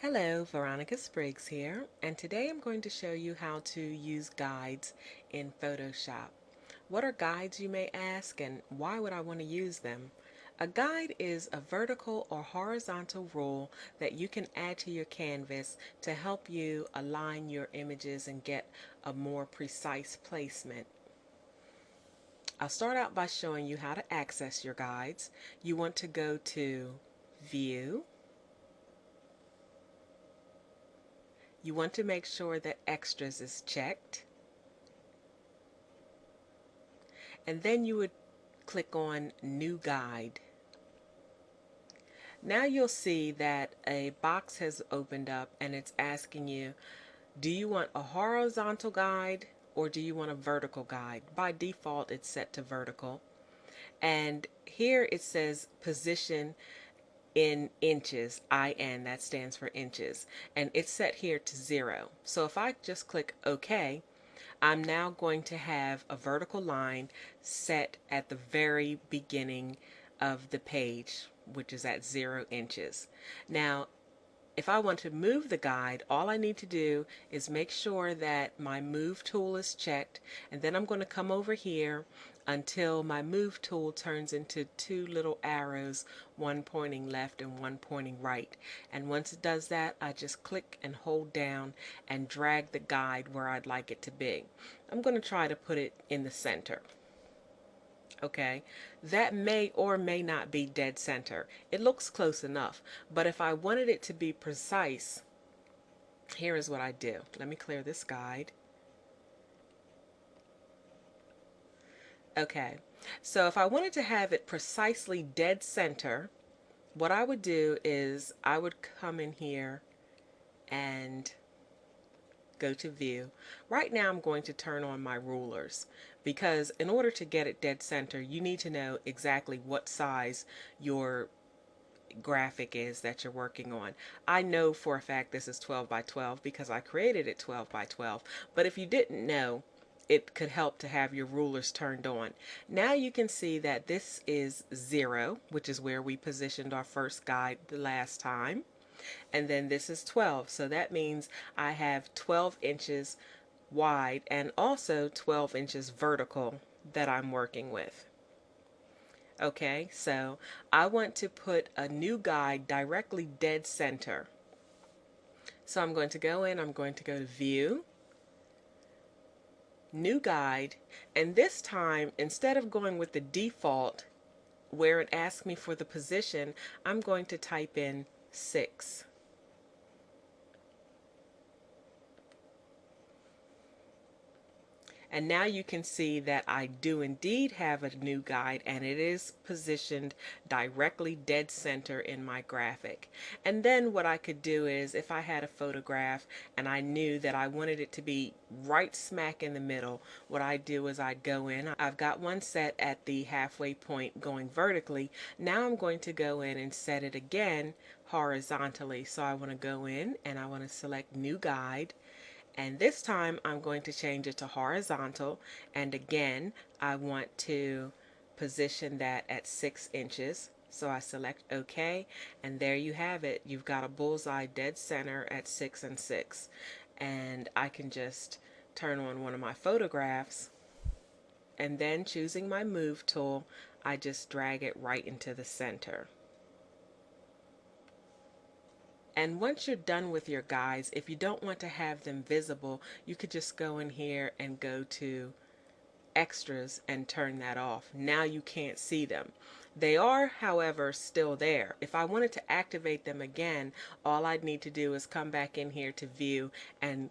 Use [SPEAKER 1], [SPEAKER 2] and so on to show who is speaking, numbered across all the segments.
[SPEAKER 1] Hello, Veronica Spriggs here, and today I'm going to show you how to use guides in Photoshop. What are guides, you may ask, and why would I want to use them? A guide is a vertical or horizontal rule that you can add to your canvas to help you align your images and get a more precise placement. I'll start out by showing you how to access your guides. You want to go to View. You want to make sure that Extras is checked. And then you would click on New Guide. Now you'll see that a box has opened up and it's asking you, do you want a horizontal guide or do you want a vertical guide? By default, it's set to vertical. And here it says position in inches, IN, that stands for inches, and it's set here to 0. So if I just click OK, I'm now going to have a vertical line set at the very beginning of the page, which is at 0 inches. Now, if I want to move the guide, all I need to do is make sure that my move tool is checked, and then I'm going to come over here until my move tool turns into two little arrows, one pointing left and one pointing right. And once it does that, I just click and hold down and drag the guide where I'd like it to be. I'm going to try to put it in the center. Okay, that may or may not be dead center. It looks close enough, but if I wanted it to be precise, here is what I do. Let me clear this guide. Okay, so if I wanted to have it precisely dead center, what I would do is I would come in here and go to View. Right now I'm going to turn on my rulers because in order to get it dead center, you need to know exactly what size your graphic is that you're working on. I know for a fact this is 12 by 12 because I created it 12 by 12, but if you didn't know, it could help to have your rulers turned on. Now you can see that this is 0, which is where we positioned our first guide the last time, and then this is 12, so that means I have 12 inches wide and also 12 inches vertical that I'm working with. Okay, so I want to put a new guide directly dead center. So I'm going to go in, I'm going to go to View, New Guide, and this time, instead of going with the default where it asks me for the position, I'm going to type in 6. And now you can see that I do indeed have a new guide and it is positioned directly dead center in my graphic. And then what I could do is if I had a photograph and I knew that I wanted it to be right smack in the middle, what I do is I'd go in. I've got one set at the halfway point going vertically. Now I'm going to go in and set it again horizontally. So I want to go in and I want to select New Guide. And this time I'm going to change it to horizontal, and again I want to position that at 6 inches. So I select OK, and there you have it. You've got a bullseye dead center at 6 and 6. And I can just turn on one of my photographs, and then choosing my move tool, I just drag it right into the center. And once you're done with your guides, if you don't want to have them visible, you could just go in here and go to Extras and turn that off. Now you can't see them. They are, however, still there. If I wanted to activate them again, all I'd need to do is come back in here to View and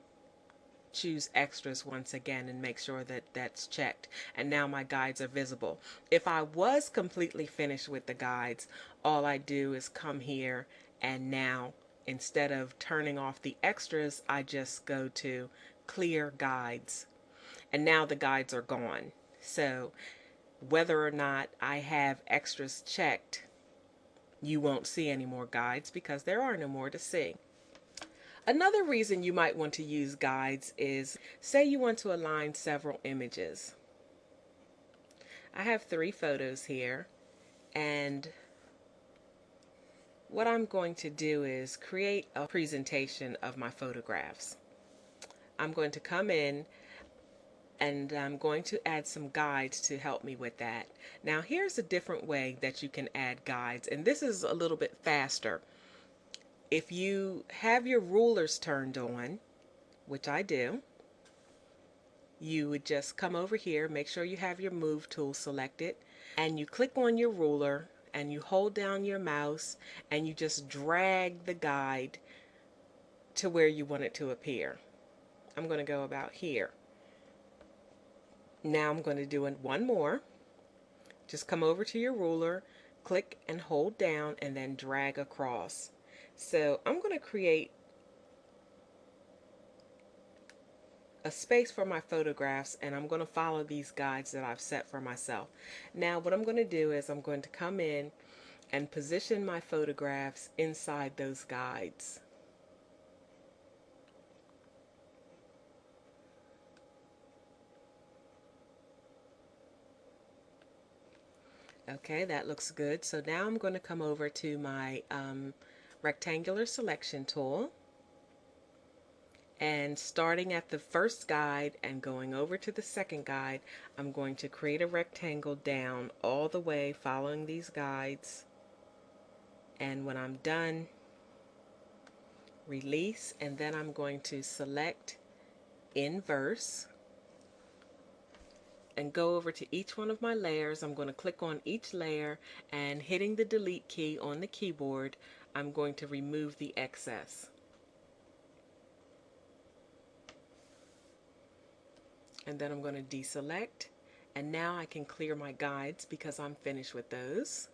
[SPEAKER 1] choose Extras once again and make sure that that's checked, and now my guides are visible. If I was completely finished with the guides, all I do is come here and now instead of turning off the extras, I just go to Clear Guides, and now the guides are gone. So whether or not I have extras checked, you won't see any more guides because there are no more to see. Another reason you might want to use guides is, say you want to align several images. I have 3 photos here, and what I'm going to do is create a presentation of my photographs. I'm going to come in and I'm going to add some guides to help me with that. Now here's a different way that you can add guides, and this is a little bit faster. If you have your rulers turned on, which I do, you would just come over here, make sure you have your move tool selected, and you click on your ruler and you hold down your mouse and you just drag the guide to where you want it to appear. I'm going to go about here. Now I'm going to do one more. Just come over to your ruler, click and hold down, and then drag across. So I'm going to create a space for my photographs, and I'm going to follow these guides that I've set for myself. Now what I'm going to do is I'm going to come in and position my photographs inside those guides. Okay, that looks good. So now I'm going to come over to my rectangular selection tool, and starting at the first guide and going over to the second guide, I'm going to create a rectangle down all the way following these guides, and when I'm done, release, and then I'm going to select inverse and go over to each one of my layers. I'm going to click on each layer, and hitting the delete key on the keyboard, I'm going to remove the excess. And then I'm going to deselect, and now I can clear my guides because I'm finished with those.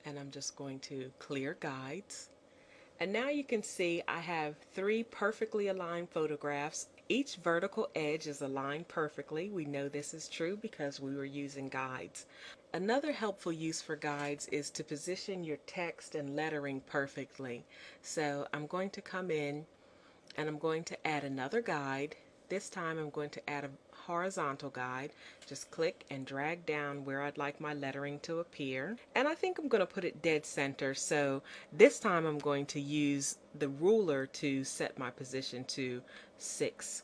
[SPEAKER 1] And I'm just going to clear guides. And now you can see I have 3 perfectly aligned photographs. Each vertical edge is aligned perfectly. We know this is true because we were using guides. Another helpful use for guides is to position your text and lettering perfectly. So I'm going to come in and I'm going to add another guide. This time I'm going to add a horizontal guide. Just click and drag down where I'd like my lettering to appear. And I think I'm going to put it dead center, so this time I'm going to use the ruler to set my position to 6.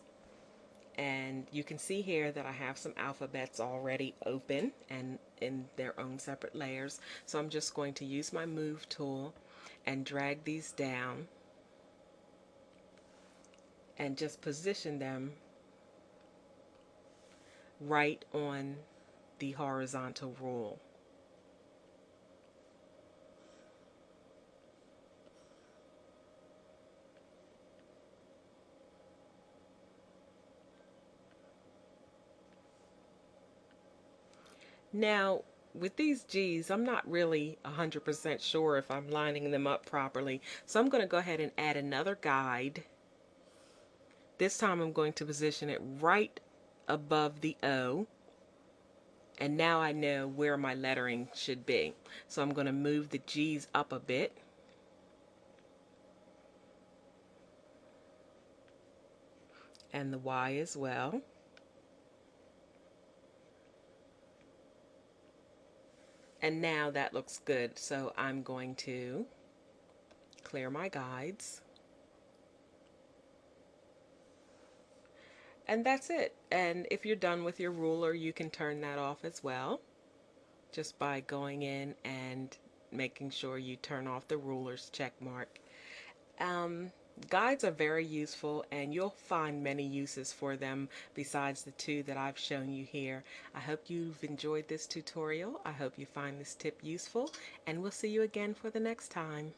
[SPEAKER 1] And you can see here that I have some alphabets already open and in their own separate layers. So I'm just going to use my move tool and drag these down and just position them right on the horizontal rule. Now, with these G's, I'm not really 100% sure if I'm lining them up properly, so I'm going to go ahead and add another guide. This time I'm going to position it right above the O, and now I know where my lettering should be. So I'm going to move the G's up a bit. And the Y as well. And now that looks good, so I'm going to clear my guides. And that's it. And if you're done with your ruler, you can turn that off as well, just by going in and making sure you turn off the ruler's check mark. Guides are very useful, and you'll find many uses for them besides the 2 that I've shown you here. I hope you've enjoyed this tutorial. I hope you find this tip useful, and we'll see you again for the next time.